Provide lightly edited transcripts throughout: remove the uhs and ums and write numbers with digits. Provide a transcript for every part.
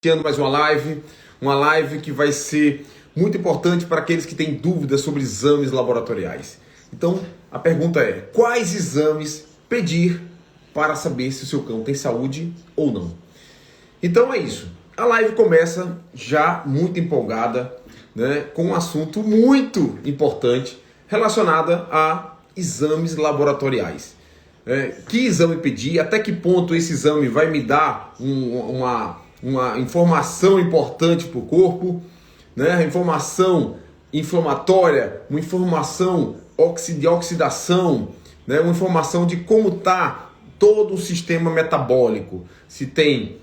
Iniciando mais uma live que vai ser muito importante para aqueles que têm dúvidas sobre exames laboratoriais. Então, a pergunta é: quais exames pedir para saber se o seu cão tem saúde ou não? Então é isso. A live começa já muito empolgada, né, com um assunto muito importante relacionado a exames laboratoriais. Que exame pedir? Até que ponto esse exame vai me dar uma informação importante para o corpo, né? Informação inflamatória, uma informação de oxidação, né? Uma informação de como está todo o sistema metabólico, se tem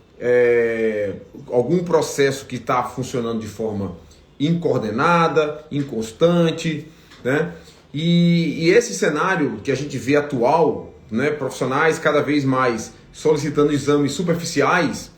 algum processo que está funcionando de forma incoordenada, inconstante, né? E esse cenário que a gente vê atual, né? Profissionais cada vez mais solicitando exames superficiais,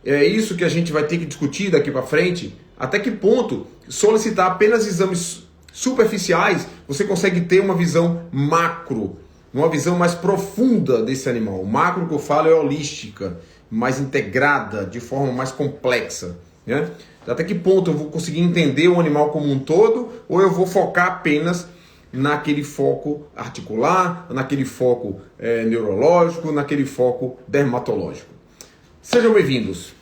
é isso que a gente vai ter que discutir daqui para frente. Até que ponto solicitar apenas exames superficiais você consegue ter uma visão macro, uma visão mais profunda desse animal. O macro que eu falo é holística, mais integrada, de forma mais complexa, né? Até que ponto eu vou conseguir entender o animal como um todo, ou eu vou focar apenas naquele foco articular, naquele foco neurológico, naquele foco dermatológico. Sejam bem-vindos.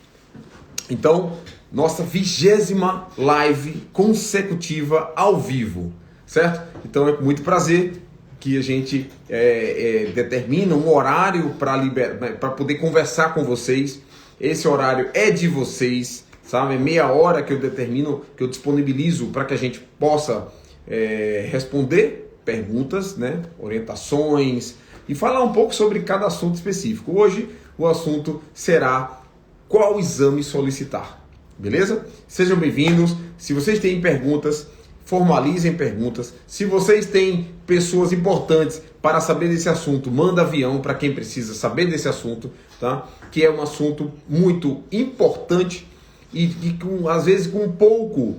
Então, nossa 20ª live consecutiva ao vivo, certo? Então é com muito prazer que a gente determina um horário para poder conversar com vocês. Esse horário é de vocês, sabe? É meia hora que eu determino, que eu disponibilizo para que a gente possa responder perguntas, né? Orientações e falar um pouco sobre cada assunto específico. Hoje o assunto será qual exame solicitar, beleza? Sejam bem-vindos. Se vocês têm perguntas, formalizem perguntas. Se vocês têm pessoas importantes para saber desse assunto, manda avião para quem precisa saber desse assunto, tá? Que é um assunto muito importante e às vezes com pouco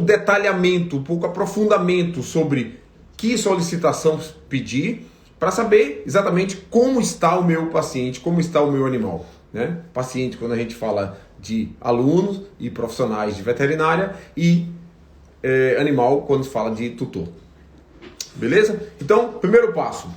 detalhamento, pouco aprofundamento sobre que solicitação pedir, para saber exatamente como está o meu paciente, como está o meu animal, né? Paciente, quando a gente fala de alunos e profissionais de veterinária, e animal, quando se fala de tutor. Beleza? Então, primeiro passo.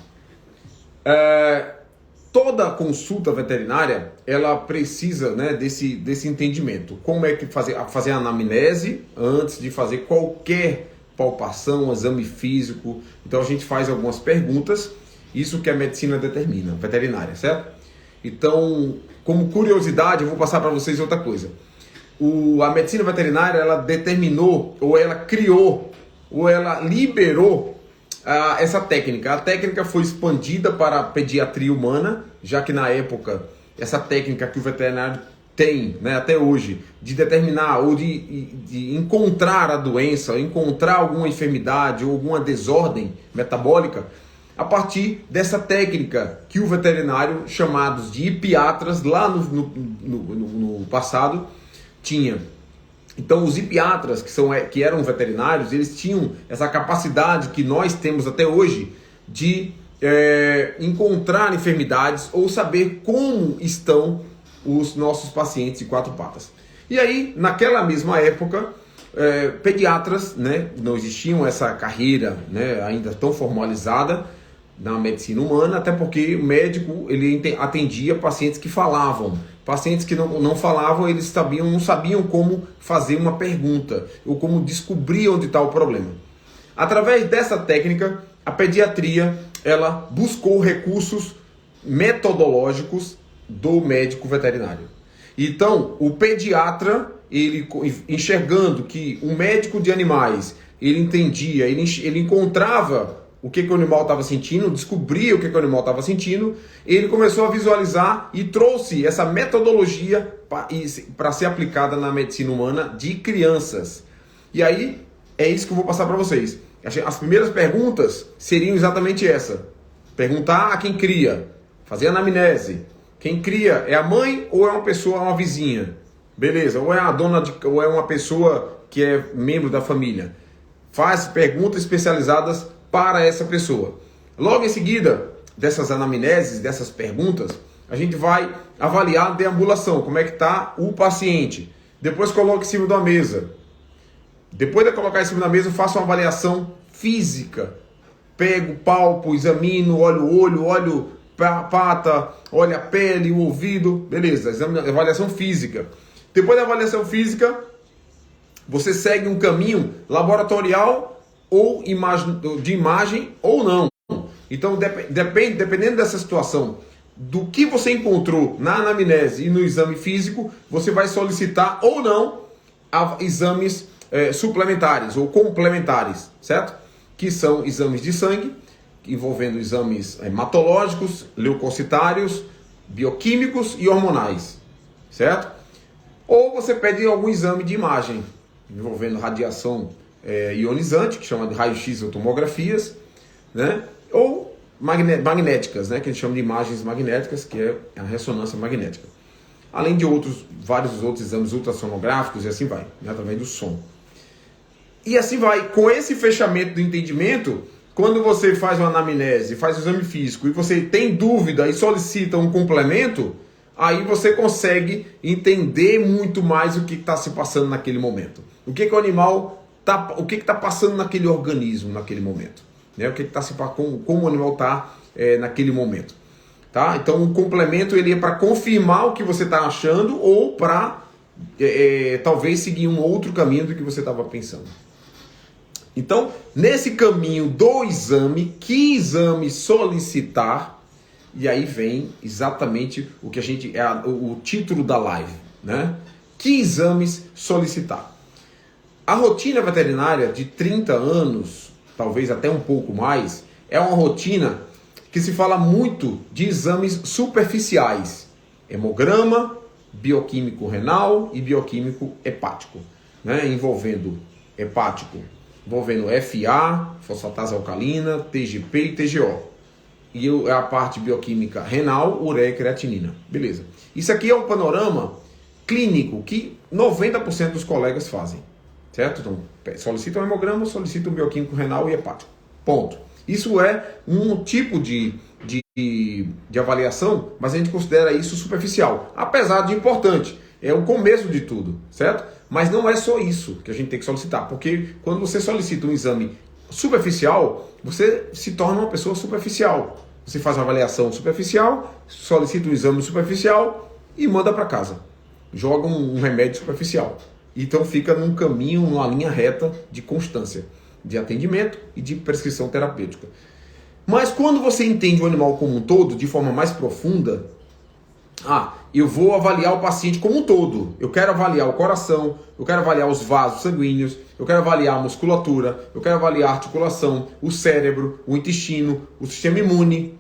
Toda consulta veterinária, ela precisa, né, desse entendimento. Como é que fazer a anamnese antes de fazer qualquer palpação, exame físico. Então a gente faz algumas perguntas. Isso que a medicina determina, veterinária, certo? Então, como curiosidade, eu vou passar para vocês outra coisa. A medicina veterinária, ela determinou, ou ela criou, ou ela liberou essa técnica. A técnica foi expandida para a pediatria humana, já que na época, essa técnica que o veterinário tem, né, até hoje, de determinar ou de encontrar a doença, encontrar alguma enfermidade ou alguma desordem metabólica, a partir dessa técnica que o veterinário, chamados de hipiatras, lá no passado, tinha. Então os hipiatras, que eram veterinários, eles tinham essa capacidade que nós temos até hoje de encontrar enfermidades ou saber como estão os nossos pacientes de quatro patas. E aí, naquela mesma época, pediatras, né, não existiam essa carreira, né, ainda tão formalizada na medicina humana, até porque o médico ele atendia pacientes que falavam. Pacientes que não falavam, eles não sabiam como fazer uma pergunta ou como descobrir onde está o problema. Através dessa técnica, a pediatria ela buscou recursos metodológicos do médico veterinário. Então, o pediatra, ele enxergando que o médico de animais, ele entendia, ele encontrava o que o animal estava sentindo, descobria o que o animal estava sentindo, ele começou a visualizar e trouxe essa metodologia para ser aplicada na medicina humana de crianças. E aí, é isso que eu vou passar para vocês. As primeiras perguntas seriam exatamente essa. Perguntar a quem cria, fazer anamnese. Quem cria é a mãe ou é uma pessoa, uma vizinha? Beleza, ou é a dona ou é uma pessoa que é membro da família. Faz perguntas especializadas para essa pessoa. Logo em seguida dessas anamneses, dessas perguntas, a gente vai avaliar a deambulação, como é que está o paciente. Depois coloca em cima da mesa. Depois de colocar em cima da mesa, eu faço uma avaliação física. Pego, palpo, examino, olho o olho, olho a pata, olho a pele, o ouvido. Beleza, avaliação física. Depois da avaliação física, você segue um caminho laboratorial ou de imagem ou não. Então, dependendo dessa situação, do que você encontrou na anamnese e no exame físico, você vai solicitar ou não exames suplementares ou complementares, certo? Que são exames de sangue, envolvendo exames hematológicos, leucocitários, bioquímicos e hormonais, certo? Ou você pede algum exame de imagem, envolvendo radiação ionizante, que chama de raio-x ou tomografias, né? Ou magnéticas, né? Que a gente chama de imagens magnéticas, que é a ressonância magnética. Além de vários outros exames ultrassonográficos e assim vai, né? Através do som. E assim vai. Com esse fechamento do entendimento, quando você faz uma anamnese, faz o exame físico e você tem dúvida e solicita um complemento, aí você consegue entender muito mais o que está se passando naquele momento. O que o animal o que está passando naquele organismo naquele momento, né? O que está se passando, como o animal está naquele momento, tá? Então o complemento ele é para confirmar o que você está achando ou para talvez seguir um outro caminho do que você estava pensando. Então, nesse caminho do exame, que exame solicitar? E aí vem exatamente o que o título da live, né? Que exames solicitar? A rotina veterinária de 30 anos, talvez até um pouco mais, é uma rotina que se fala muito de exames superficiais. Hemograma, bioquímico renal e bioquímico hepático, né? Envolvendo FA, fosfatase alcalina, TGP e TGO. E a parte bioquímica renal, ureia e creatinina. Beleza. Isso aqui é um panorama clínico que 90% dos colegas fazem. Certo? Então, solicita um hemograma, solicita um bioquímico renal e hepático. Ponto. Isso é um tipo de avaliação, mas a gente considera isso superficial. Apesar de importante. É o começo de tudo, certo? Mas não é só isso que a gente tem que solicitar. Porque quando você solicita um exame superficial, você se torna uma pessoa superficial. Você faz uma avaliação superficial, solicita um exame superficial e manda para casa. Joga um remédio superficial. Então fica num caminho, numa linha reta de constância, de atendimento e de prescrição terapêutica. Mas quando você entende o animal como um todo, de forma mais profunda, eu vou avaliar o paciente como um todo. Eu quero avaliar o coração, eu quero avaliar os vasos sanguíneos, eu quero avaliar a musculatura, eu quero avaliar a articulação, o cérebro, o intestino, o sistema imune.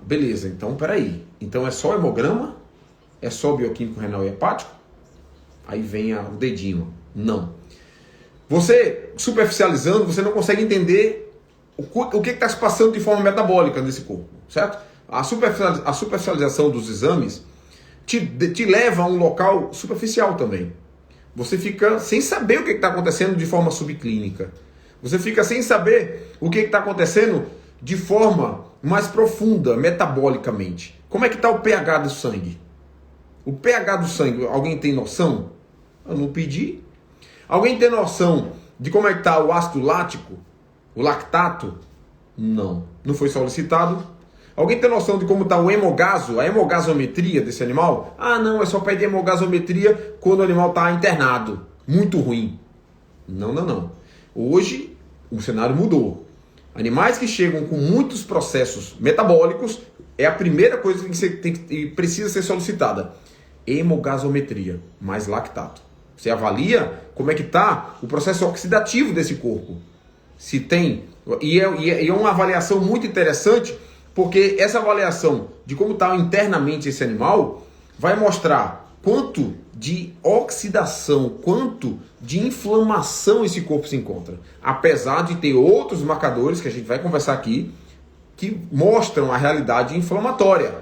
Beleza, então peraí. Então é só hemograma? É só bioquímico renal e hepático? Aí vem o dedinho. Não. Você, superficializando, você não consegue entender o que está se passando de forma metabólica nesse corpo, certo? A superficialização dos exames te leva a um local superficial também. Você fica sem saber o que está acontecendo de forma subclínica. Você fica sem saber o que está acontecendo de forma mais profunda, metabolicamente. Como é que está o pH do sangue? O pH do sangue, alguém tem noção? Eu não pedi. Alguém tem noção de como é que está o ácido lático? O lactato? Não. Não foi solicitado. Alguém tem noção de como está o hemogaso, a hemogasometria desse animal? Não, é só pedir hemogasometria quando o animal está internado. Muito ruim. Não. Hoje, o cenário mudou. Animais que chegam com muitos processos metabólicos, é a primeira coisa que precisa ser solicitada. Hemogasometria, mais lactato. Você avalia como é que está o processo oxidativo desse corpo. Se tem... E é uma avaliação muito interessante, porque essa avaliação de como está internamente esse animal vai mostrar quanto de oxidação, quanto de inflamação esse corpo se encontra. Apesar de ter outros marcadores que a gente vai conversar aqui, que mostram a realidade inflamatória.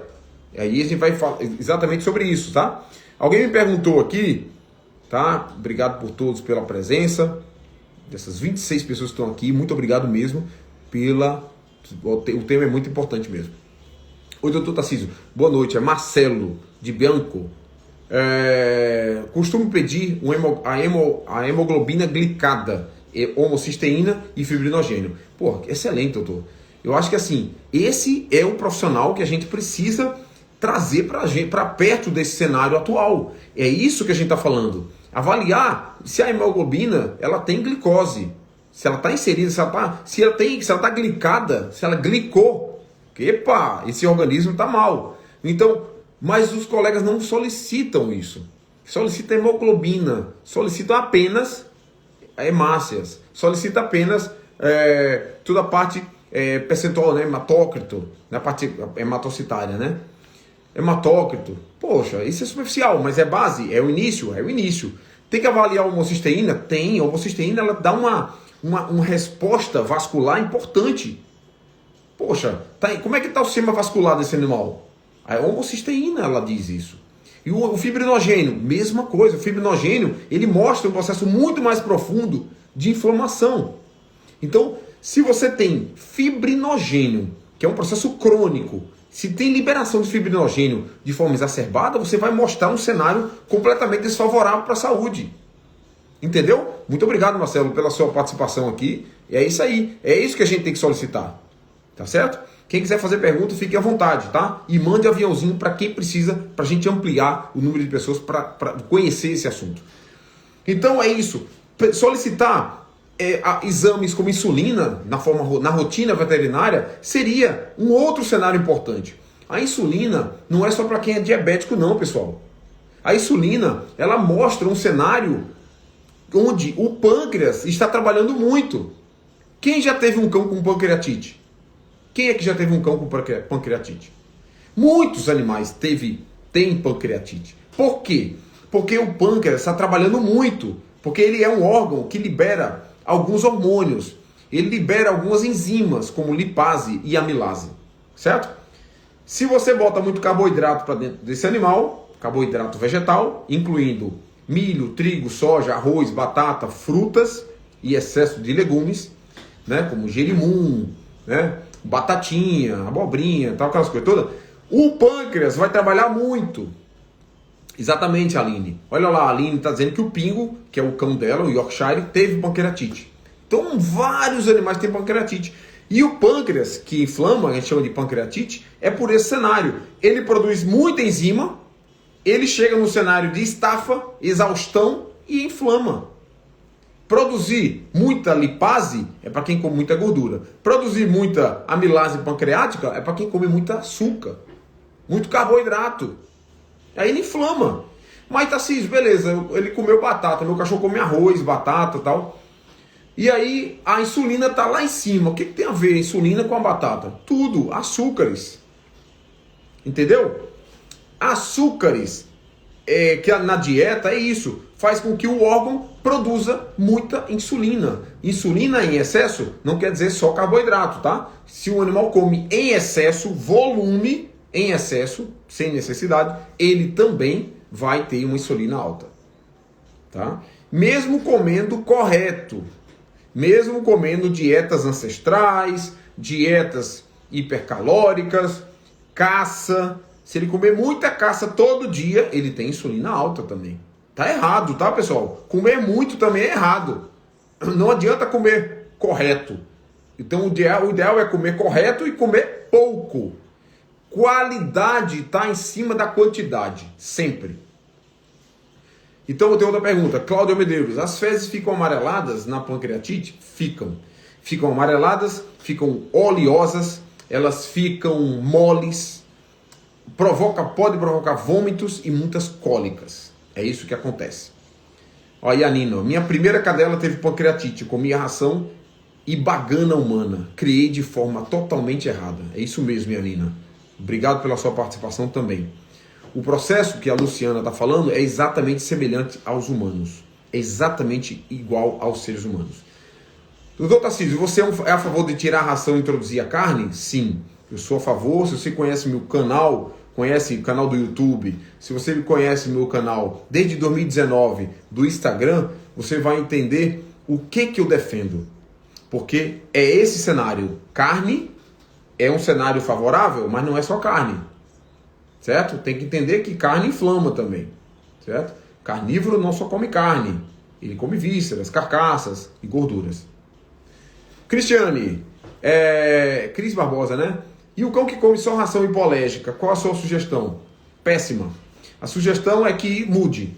Aí a gente vai falar exatamente sobre isso, tá? Alguém me perguntou aqui, tá? Obrigado por todos pela presença. Dessas 26 pessoas que estão aqui, muito obrigado mesmo o tema é muito importante mesmo. Oi, doutor Tarcísio. Boa noite. É Marcelo, de Bianco. Costumo pedir a hemoglobina glicada, homocisteína e fibrinogênio. Pô, excelente, doutor. Eu acho que assim, esse é o profissional que a gente precisa trazer para perto desse cenário atual. É isso que a gente está falando. Avaliar se a hemoglobina ela tem glicose, se ela está inserida, se ela está glicada, se ela glicou. Epa, esse organismo está mal. Então, mas os colegas não solicitam isso. Solicitam hemoglobina, solicitam apenas hemácias, solicitam apenas toda a parte percentual, né, hematócrito, na parte hematocitária, né? Hematócrito. Poxa, isso é superficial, mas é base, é o início, Tem que avaliar a homocisteína? Tem. A homocisteína ela dá uma resposta vascular importante. Poxa, como é que está o sistema vascular desse animal? A homocisteína, ela diz isso. E o fibrinogênio, mesma coisa. O fibrinogênio, ele mostra um processo muito mais profundo de inflamação. Então, se você tem fibrinogênio, que é um processo crônico, se tem liberação de fibrinogênio de forma exacerbada, você vai mostrar um cenário completamente desfavorável para a saúde. Entendeu? Muito obrigado, Marcelo, pela sua participação aqui. E é isso aí. É isso que a gente tem que solicitar. Tá certo? Quem quiser fazer pergunta, fique à vontade, tá? E mande aviãozinho para quem precisa, para a gente ampliar o número de pessoas para conhecer esse assunto. Então é isso. Solicitar exames como insulina na rotina veterinária seria um outro cenário importante. A insulina não é só para quem é diabético não, pessoal. A insulina, ela mostra um cenário onde o pâncreas está trabalhando muito. Quem já teve um cão com pancreatite? Quem é que já teve um cão com pancreatite? Muitos animais têm pancreatite. Por quê? Porque o pâncreas está trabalhando muito. Porque ele é um órgão que libera alguns hormônios. Ele libera algumas enzimas, como lipase e amilase. Certo? Se você bota muito carboidrato para dentro desse animal, carboidrato vegetal, incluindo milho, trigo, soja, arroz, batata, frutas e excesso de legumes, né, como gerimum, né, batatinha, abobrinha, tal, aquelas coisas todas, o pâncreas vai trabalhar muito. Exatamente, Aline. Olha lá, a Aline está dizendo que o Pingo, que é o cão dela, o Yorkshire, teve pancreatite. Então, vários animais têm pancreatite. E o pâncreas, que inflama, a gente chama de pancreatite, é por esse cenário. Ele produz muita enzima, ele chega no cenário de estafa, exaustão e inflama. Produzir muita lipase é para quem come muita gordura. Produzir muita amilase pancreática é para quem come muito açúcar, muito carboidrato. Aí ele inflama. Mas Tarcísio, beleza, ele comeu batata, meu cachorro come arroz, batata e tal. E aí a insulina está lá em cima. O que tem a ver a insulina com a batata? Tudo, açúcares. Entendeu? Açúcares, que na dieta é isso, faz com que o órgão produza muita insulina. Insulina em excesso não quer dizer só carboidrato, tá? Se o animal come em excesso, volume em excesso, sem necessidade, ele também vai ter uma insulina alta, tá? Mesmo comendo correto, mesmo comendo dietas ancestrais, dietas hipercalóricas, caça. Se ele comer muita caça todo dia, ele tem insulina alta também. Tá errado, tá, pessoal? Comer muito também é errado. Não adianta comer correto. Então o ideal é comer correto e comer pouco. Qualidade está em cima da quantidade, sempre. Então eu tenho outra pergunta. Cláudio Medeiros, as fezes ficam amareladas na pancreatite? Ficam. Ficam amareladas, ficam oleosas, elas ficam moles, pode provocar vômitos e muitas cólicas. É isso que acontece. Olha, Nino, minha primeira cadela teve pancreatite, comia ração e bagana humana. Criei de forma totalmente errada. É isso mesmo, minha Nina. Obrigado pela sua participação também. O processo que a Luciana está falando é exatamente semelhante aos humanos. É exatamente igual aos seres humanos. Doutor Tarcísio, você é a favor de tirar a ração e introduzir a carne? Sim, eu sou a favor. Se você conhece meu canal, conhece o canal do YouTube, se você conhece meu canal desde 2019 do Instagram, você vai entender o que eu defendo. Porque é esse cenário, carne é um cenário favorável, mas não é só carne, certo? Tem que entender que carne inflama também, certo? Carnívoro não só come carne, ele come vísceras, carcaças e gorduras. Cristiane, Cris Barbosa, né? E o cão que come só ração hipoalérgica, qual a sua sugestão? Péssima. A sugestão é que mude.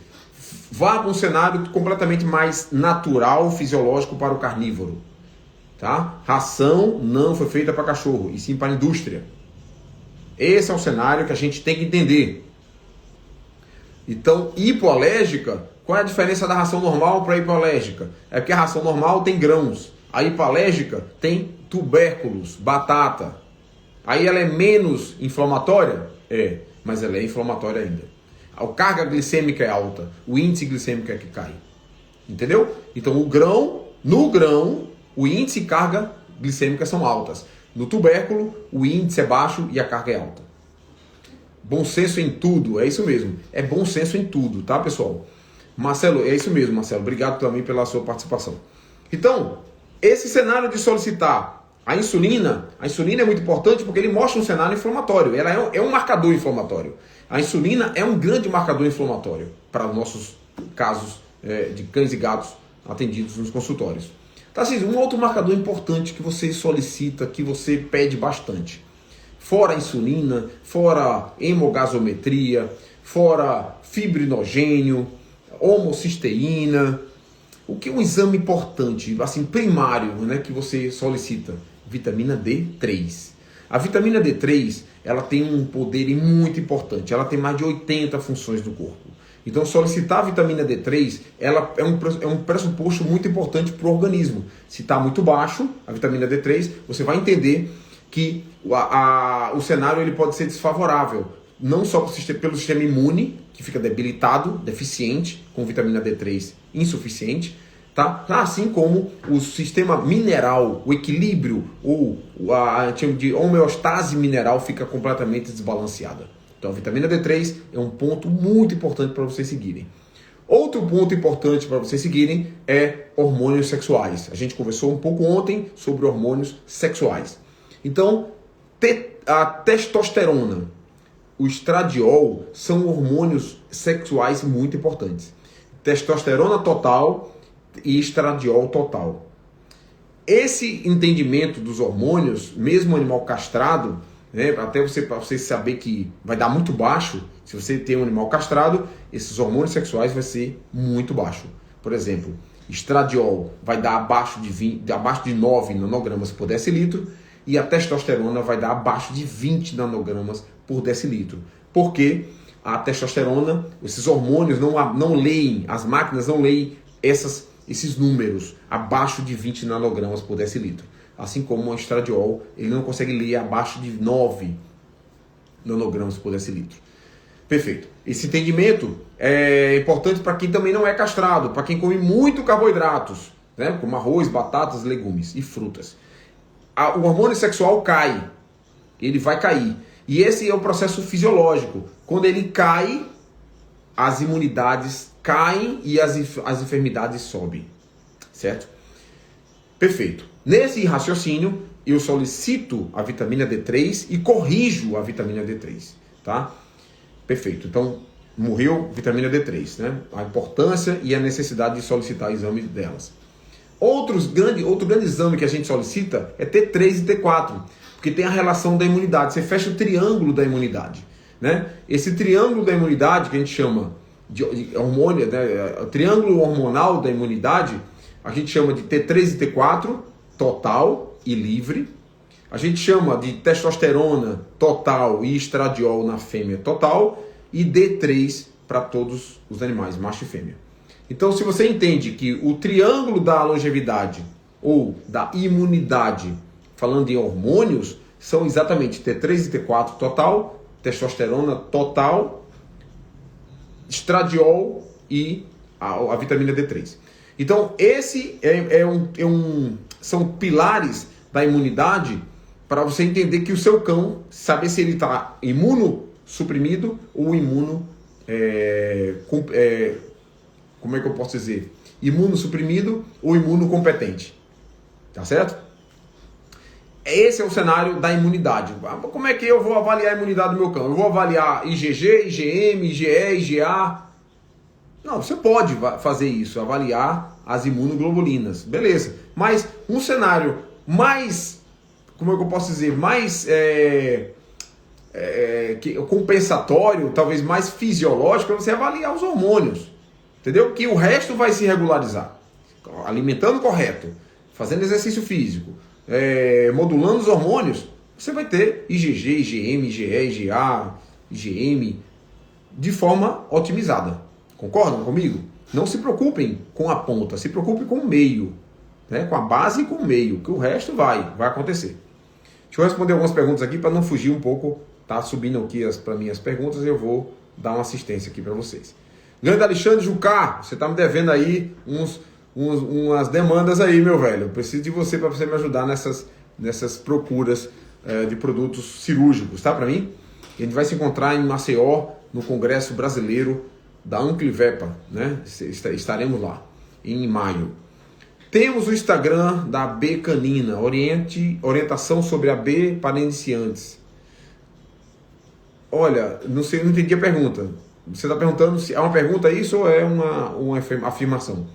Vá para um cenário completamente mais natural, fisiológico para o carnívoro. Tá? Ração não foi feita para cachorro, e sim para a indústria. Esse é um cenário que a gente tem que entender. Então, hipoalérgica, qual é a diferença da ração normal para a hipoalérgica? É porque a ração normal tem grãos, a hipoalérgica tem tubérculos, batata. Aí ela é menos inflamatória? É, mas ela é inflamatória ainda. A carga glicêmica é alta, o índice glicêmico é que cai. Entendeu? Então, no grão, o índice e carga glicêmica são altas. No tubérculo, o índice é baixo e a carga é alta. Bom senso em tudo, é isso mesmo. É bom senso em tudo, tá, pessoal? Marcelo, é isso mesmo, Marcelo. Obrigado também pela sua participação. Então, esse cenário de solicitar a insulina é muito importante porque ele mostra um cenário inflamatório. Ela é um marcador inflamatório. A insulina é um grande marcador inflamatório para os nossos casos de cães e gatos atendidos nos consultórios. Tá, assim, um outro marcador importante que você solicita, que você pede bastante. Fora a insulina, fora hemogasometria, fora fibrinogênio, homocisteína. O que é um exame importante, assim, primário, né, que você solicita? Vitamina D3. A vitamina D3, ela tem um poder muito importante. Ela tem mais de 80 funções no corpo. Então, solicitar a vitamina D3, ela é um pressuposto muito importante para o organismo. Se está muito baixo, a vitamina D3, você vai entender que o cenário ele pode ser desfavorável. Não só pelo sistema imune, que fica debilitado, deficiente, com vitamina D3 insuficiente, tá? Assim como o sistema mineral, o equilíbrio, ou a de homeostase mineral fica completamente desbalanceada. Então a vitamina D3 é um ponto muito importante para vocês seguirem. Outro ponto importante para vocês seguirem é hormônios sexuais. A gente conversou um pouco ontem sobre hormônios sexuais. Então, a testosterona, o estradiol são hormônios sexuais muito importantes. Testosterona total e estradiol total. Esse entendimento dos hormônios, mesmo o animal castrado, né, até para você saber que vai dar muito baixo, se você tem um animal castrado, esses hormônios sexuais vai ser muito baixo. Por exemplo, estradiol vai dar abaixo de 9 nanogramas por decilitro, e a testosterona vai dar abaixo de 20 nanogramas por decilitro. Porque a testosterona, esses hormônios não leem, as máquinas não leem esses números abaixo de 20 nanogramas por decilitro. Assim como o estradiol, ele não consegue ler abaixo de 9 nanogramas por decilitro. Perfeito. Esse entendimento é importante para quem também não é castrado, para quem come muito carboidratos, né, como arroz, batatas, legumes e frutas. O hormônio sexual cai, ele vai cair. E esse é o processo fisiológico. Quando ele cai, as imunidades caem e as enfermidades sobem. Certo? Perfeito. Nesse raciocínio, eu solicito a vitamina D3 e corrijo a vitamina D3. Tá? Perfeito. Então, morreu vitamina D3. Né? A importância e a necessidade de solicitar exames delas. Outro grande exame que a gente solicita é T3 e T4, porque tem a relação da imunidade. Você fecha o triângulo da imunidade. Né? Esse triângulo da imunidade, que a gente chama de hormônio, né? O triângulo hormonal da imunidade, a gente chama de T3 e T4, total e livre. A gente chama de testosterona total e estradiol na fêmea total, e D3 para todos os animais, macho e fêmea. Então, se você entende que o triângulo da longevidade ou da imunidade, falando em hormônios, são exatamente T3 e T4 total, testosterona total, estradiol e a vitamina D3. Então, esse são pilares da imunidade para você entender que o seu cão, saber se ele está imunossuprimido ou como é que eu posso dizer? Imunossuprimido ou imunocompetente. Tá certo? Esse é o cenário da imunidade. Como é que eu vou avaliar a imunidade do meu cão? Eu vou avaliar IgG, IgM, IgE, IgA? Não, você pode fazer isso, avaliar as imunoglobulinas, beleza. Mas um cenário mais, como é que eu posso dizer, mais compensatório, talvez mais fisiológico, é você avaliar os hormônios, entendeu? Que o resto vai se regularizar. Alimentando correto, fazendo exercício físico, modulando os hormônios, você vai ter IgG, IgM, IgE, IgA, IgM de forma otimizada. Concordam comigo? Não se preocupem com a ponta, se preocupem com o meio, né? Com a base e com o meio, que o resto vai acontecer. Deixa eu responder algumas perguntas aqui para não fugir um pouco, tá subindo aqui para mim as perguntas e eu vou dar uma assistência aqui para vocês. Grande Alexandre Jucá, você tá me devendo aí umas demandas aí, meu velho. Eu preciso de você para você me ajudar nessas procuras de produtos cirúrgicos, tá? Para mim. A gente vai se encontrar em Maceió, no Congresso Brasileiro da Anclivepa, né? Estaremos lá em maio. Temos o Instagram da B Canina, orientação sobre a B para iniciantes. Olha, não sei, não entendi a pergunta. Você está perguntando se é uma pergunta isso ou é uma afirmação?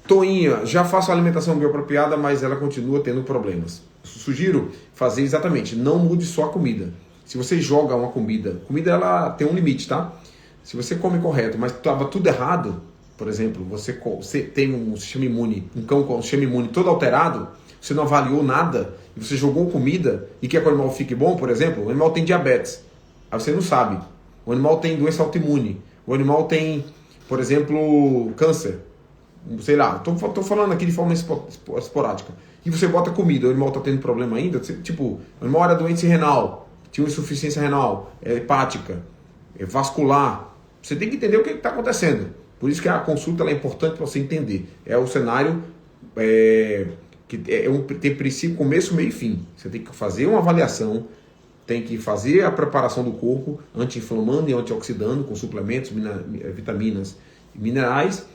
Toinha, já faço a alimentação bioapropriada, mas ela continua tendo problemas. Sugiro fazer exatamente, não mude só a comida. Se você joga uma comida ela tem um limite, tá? Se você come correto, mas estava tudo errado, por exemplo, você tem um sistema imune, um cão com um sistema imune todo alterado, você não avaliou nada, e você jogou comida e quer que o animal fique bom, por exemplo, o animal tem diabetes, aí você não sabe. O animal tem doença autoimune, o animal tem, por exemplo, câncer, sei lá, tô falando aqui de forma esporádica. E você bota comida, o animal está tendo problema ainda, tipo, o animal era doente renal, tinha uma insuficiência renal, hepática, vascular. Você tem que entender o que está acontecendo. Por isso que a consulta é importante para você entender. É o cenário que tem princípio, começo, meio e fim. Você tem que fazer uma avaliação, tem que fazer a preparação do corpo, anti-inflamando e antioxidando, com suplementos, vitaminas e minerais,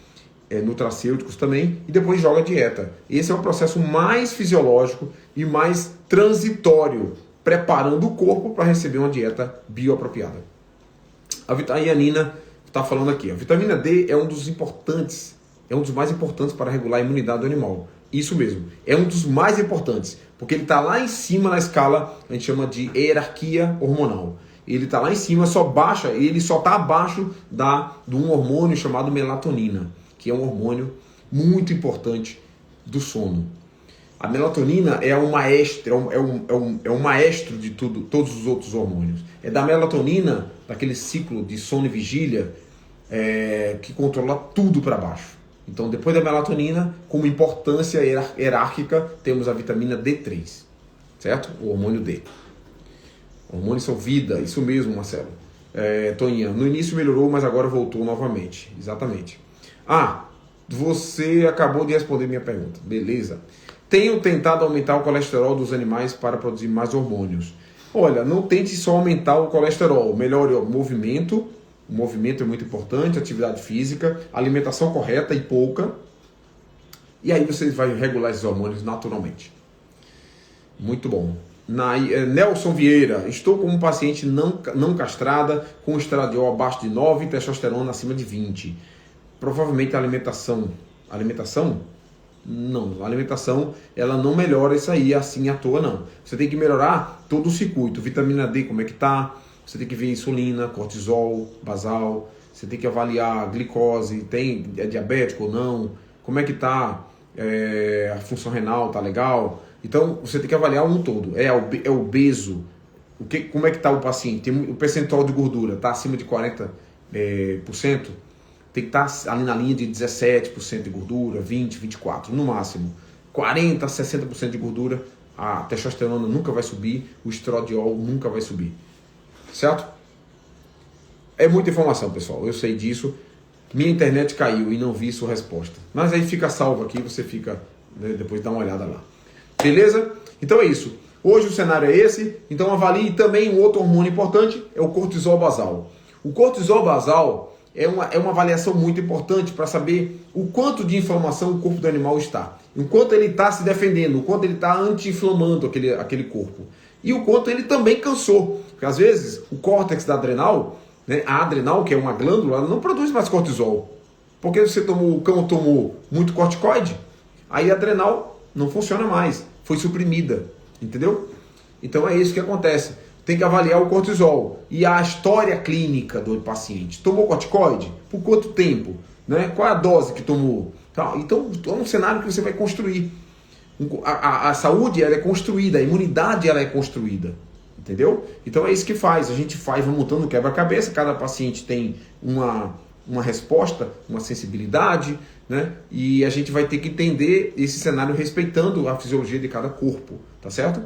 nutracêuticos também, e depois joga a dieta. Esse é o processo mais fisiológico e mais transitório, preparando o corpo para receber uma dieta bioapropriada. A Yanina está falando aqui, a vitamina D é um dos mais importantes para regular a imunidade do animal. Isso mesmo, é um dos mais importantes, porque ele está lá em cima na escala, a gente chama de hierarquia hormonal. Ele está lá em cima, ele só está abaixo de um hormônio chamado melatonina, que é um hormônio muito importante do sono. A melatonina é um maestro de todos os outros hormônios. É da melatonina, daquele ciclo de sono e vigília, que controla tudo para baixo. Então, depois da melatonina, como importância hierárquica, temos a vitamina D3, certo? O hormônio D. Hormônios são vida, isso mesmo, Marcelo. Toninha, no início melhorou, mas agora voltou novamente. Exatamente. Você acabou de responder minha pergunta. Beleza. Tenho tentado aumentar o colesterol dos animais para produzir mais hormônios. Olha, não tente só aumentar o colesterol. Melhore o movimento. O movimento é muito importante, atividade física, alimentação correta e pouca. E aí você vai regular esses hormônios naturalmente. Muito bom. Nelson Vieira, estou com um paciente não castrada, com estradiol abaixo de 9 e testosterona acima de 20. Provavelmente a alimentação... Não, a alimentação ela não melhora isso aí assim à toa não. Você tem que melhorar todo o circuito, vitamina D como é que tá, você tem que ver insulina, cortisol, basal, você tem que avaliar a glicose, é diabético ou não, como é que tá a função renal, tá legal. Então você tem que avaliar um todo, é obeso, como é que tá o paciente, o percentual de gordura tá acima de 40%, tem que estar ali na linha de 17% de gordura, 20%, 24% no máximo. 40%, 60% de gordura, a testosterona nunca vai subir, o estradiol nunca vai subir. Certo? É muita informação, pessoal, eu sei disso. Minha internet caiu e não vi sua resposta. Mas aí fica salvo aqui, você fica, depois dá uma olhada lá. Beleza? Então é isso. Hoje o cenário é esse, então avalie também um outro hormônio importante, é o cortisol basal. O cortisol basal é uma avaliação muito importante para saber o quanto de inflamação o corpo do animal está. O quanto ele está se defendendo, o quanto ele está anti-inflamando aquele corpo. E o quanto ele também cansou. Porque às vezes o córtex da adrenal, né, a adrenal, que é uma glândula, ela não produz mais cortisol. Porque o cão tomou muito corticoide, aí a adrenal não funciona mais, foi suprimida. Entendeu? Então é isso que acontece. Tem que avaliar o cortisol e a história clínica do paciente. Tomou corticoide? Por quanto tempo? Né? Qual é a dose que tomou? Então é um cenário que você vai construir. A saúde ela é construída, a imunidade ela é construída. Entendeu? Então é isso que faz. A gente vai montando um quebra-cabeça, cada paciente tem uma resposta, uma sensibilidade, né? E a gente vai ter que entender esse cenário respeitando a fisiologia de cada corpo, tá certo?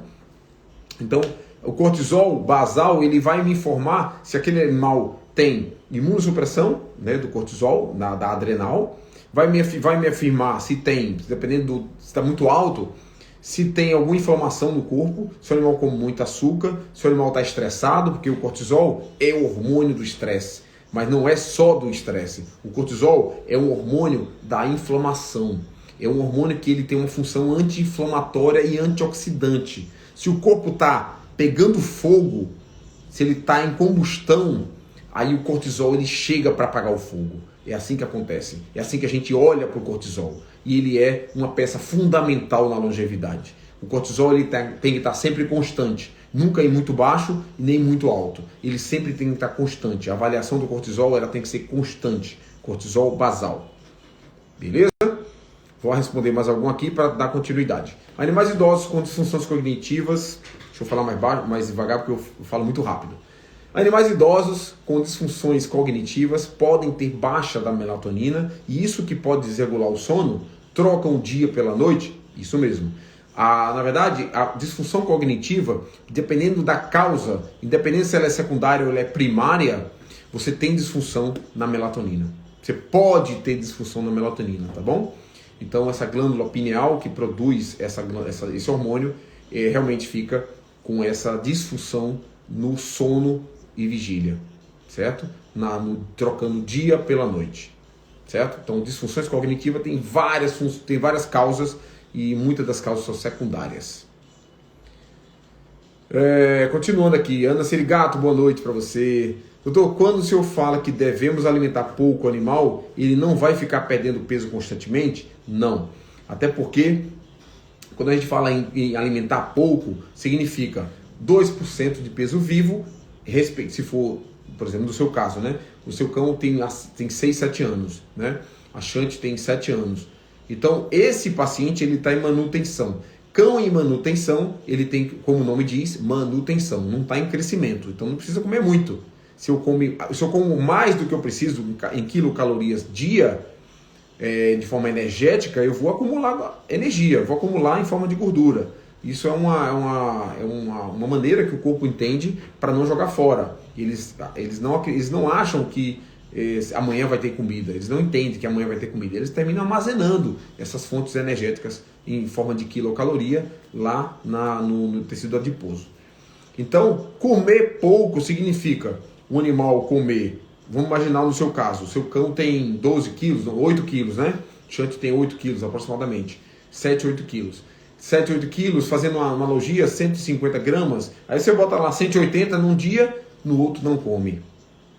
Então, o cortisol basal, ele vai me informar se aquele animal tem imunossupressão, né, do cortisol, da adrenal, vai me afirmar se tem, dependendo se está muito alto, se tem alguma inflamação no corpo, se o animal come muito açúcar, se o animal está estressado, porque o cortisol é o hormônio do estresse, mas não é só do estresse. O cortisol é um hormônio da inflamação, é um hormônio que ele tem uma função anti-inflamatória e antioxidante. Se o corpo está pegando fogo, se ele está em combustão, aí o cortisol ele chega para apagar o fogo. É assim que acontece. É assim que a gente olha para o cortisol. E ele é uma peça fundamental na longevidade. O cortisol ele tem que estar sempre constante. Nunca ir muito baixo e nem muito alto. Ele sempre tem que estar constante. A avaliação do cortisol ela tem que ser constante. Cortisol basal. Beleza? Vou responder mais algum aqui para dar continuidade. Animais idosos com disfunções cognitivas. Deixa eu falar mais devagar porque eu falo muito rápido. Animais idosos com disfunções cognitivas podem ter baixa da melatonina e isso que pode desregular o sono, trocam o dia pela noite, isso mesmo. Na verdade, a disfunção cognitiva, dependendo da causa, independente se ela é secundária ou ela é primária, você tem disfunção na melatonina. Você pode ter disfunção na melatonina, tá bom? Então essa glândula pineal que produz esse hormônio realmente fica com essa disfunção no sono e vigília, certo? Trocando dia pela noite, certo? Então disfunções cognitivas tem várias causas e muitas das causas são secundárias. Continuando aqui, Ana Serigato, boa noite para você. Doutor, quando o senhor fala que devemos alimentar pouco o animal, ele não vai ficar perdendo peso constantemente? Não. Até porque, quando a gente fala em alimentar pouco, significa 2% de peso vivo, se for, por exemplo, no seu caso, né? O seu cão tem 6, 7 anos, né? A Chante tem 7 anos. Então, esse paciente, ele está em manutenção. Cão em manutenção, ele tem, como o nome diz, manutenção. Não está em crescimento. Então, não precisa comer muito. Se eu como mais do que eu preciso em quilocalorias dia, de forma energética, eu vou acumular energia, vou acumular em forma de gordura. Isso é uma maneira que o corpo entende para não jogar fora. Eles não acham que amanhã vai ter comida, eles não entendem que amanhã vai ter comida. Eles terminam armazenando essas fontes energéticas em forma de quilocaloria lá no tecido adiposo. Então, comer pouco significa o animal comer, vamos imaginar no seu caso, o seu cão tem 12 quilos, 8 quilos, né? O Chante tem 8 quilos aproximadamente, 7, 8 quilos. 7, 8 quilos, fazendo uma analogia, 150 gramas, aí você bota lá 180 num dia, no outro não come.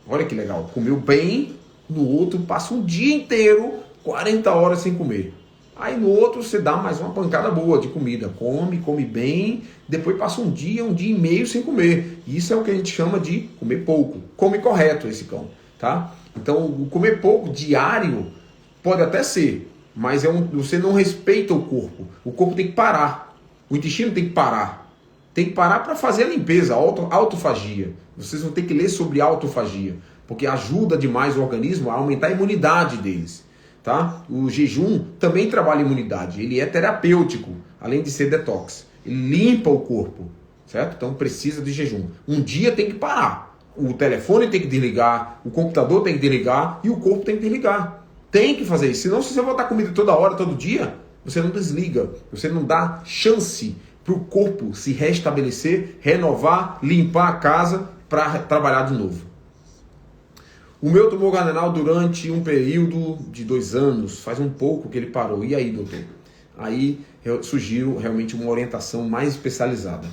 Olha que legal, comeu bem, no outro passa um dia inteiro, 40 horas sem comer. Aí no outro você dá mais uma pancada boa de comida, come bem, depois passa um dia e meio sem comer. Isso é o que a gente chama de comer pouco. Come correto esse cão, tá? Então o comer pouco diário pode até ser, mas você não respeita o corpo. O corpo tem que parar, o intestino tem que parar. Tem que parar para fazer a limpeza, a autofagia. Vocês vão ter que ler sobre autofagia, porque ajuda demais o organismo a aumentar a imunidade deles. Tá? O jejum também trabalha a imunidade, ele é terapêutico, além de ser detox. Ele limpa o corpo, certo? Então precisa de jejum. Um dia tem que parar. O telefone tem que desligar, o computador tem que desligar e o corpo tem que desligar. Tem que fazer isso. Senão, se você botar comida toda hora, todo dia, você não desliga. Você não dá chance para o corpo se restabelecer, renovar, limpar a casa para trabalhar de novo. O meu tomou Gardenal durante um período de 2 anos, faz um pouco que ele parou. E aí, doutor? Aí eu sugiro realmente uma orientação mais especializada.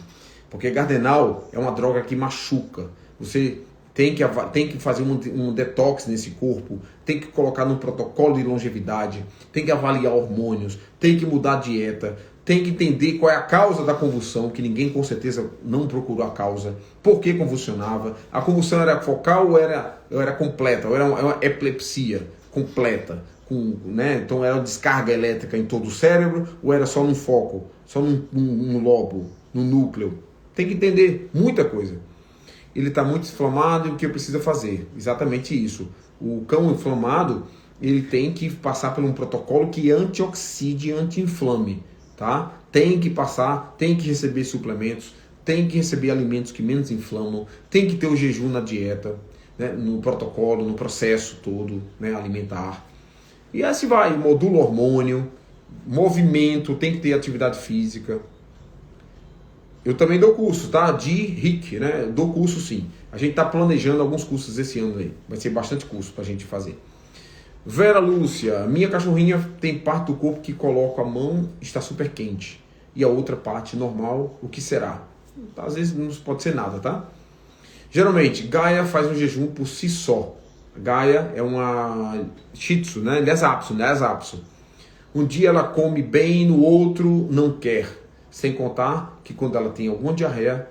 Porque Gardenal é uma droga que machuca. Você tem que fazer um detox nesse corpo, tem que colocar num protocolo de longevidade, tem que avaliar hormônios, tem que mudar a dieta, tem que entender qual é a causa da convulsão, que ninguém com certeza não procurou a causa, por que convulsionava, a convulsão era focal ou era completa, ou era uma epilepsia completa, né? Então era uma descarga elétrica em todo o cérebro, ou era só num foco, só num lobo, no núcleo. Tem que entender muita coisa. Ele está muito inflamado e o que eu preciso fazer? Exatamente isso. O cão inflamado, ele tem que passar por um protocolo que antioxide e anti-inflame, tá? Tem que passar, tem que receber suplementos, tem que receber alimentos que menos inflamam, tem que ter o jejum na dieta, né? No protocolo, no processo todo, né? Alimentar. E assim vai, modula hormônio, movimento, tem que ter atividade física. Eu também dou curso, tá? De RIC, né? Dou curso sim. A gente está planejando alguns cursos esse ano aí. Vai ser bastante curso para a gente fazer. Vera Lúcia, minha cachorrinha tem parte do corpo que coloco a mão, está super quente. E a outra parte normal, o que será? Às vezes não pode ser nada, tá? Geralmente, Gaia faz um jejum por si só. Gaia é uma Shih Tzu, né? Lhasa Apso. Um dia ela come bem, no outro não quer. Sem contar que quando ela tem alguma diarreia,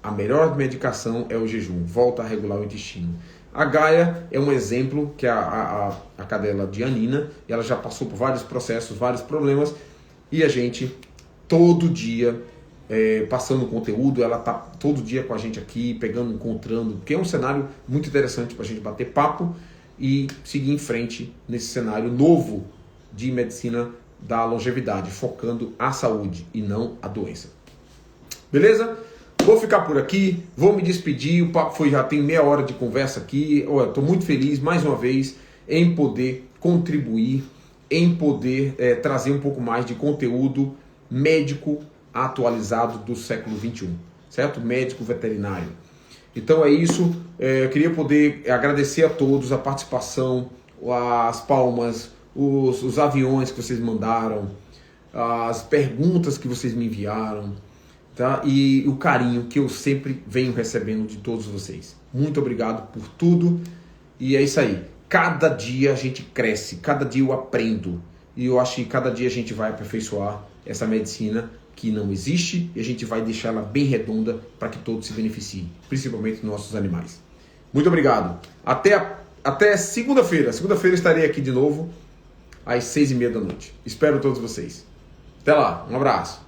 a melhor medicação é o jejum, volta a regular o intestino. A Gaia é um exemplo que a cadela de Anina, ela já passou por vários processos, vários problemas, e a gente, todo dia, passando conteúdo, ela está todo dia com a gente aqui, pegando, encontrando, porque é um cenário muito interessante para a gente bater papo e seguir em frente nesse cenário novo de medicina da longevidade, focando a saúde e não a doença. Beleza? Vou ficar por aqui, vou me despedir, o papo já tem meia hora de conversa aqui. Estou muito feliz, mais uma vez, em poder contribuir, em poder trazer um pouco mais de conteúdo médico atualizado do século XXI, certo? Médico veterinário. Então é isso, eu queria poder agradecer a todos a participação, as palmas, os aviões que vocês mandaram, as perguntas que vocês me enviaram, tá? E o carinho que eu sempre venho recebendo de todos vocês. Muito obrigado por tudo. E é isso aí. Cada dia a gente cresce, cada dia eu aprendo. E eu acho que cada dia a gente vai aperfeiçoar essa medicina que não existe e a gente vai deixar ela bem redonda para que todos se beneficiem, principalmente nossos animais. Muito obrigado. Até segunda-feira. Segunda-feira estarei aqui de novo às 6:30 da noite. Espero todos vocês. Até lá, um abraço.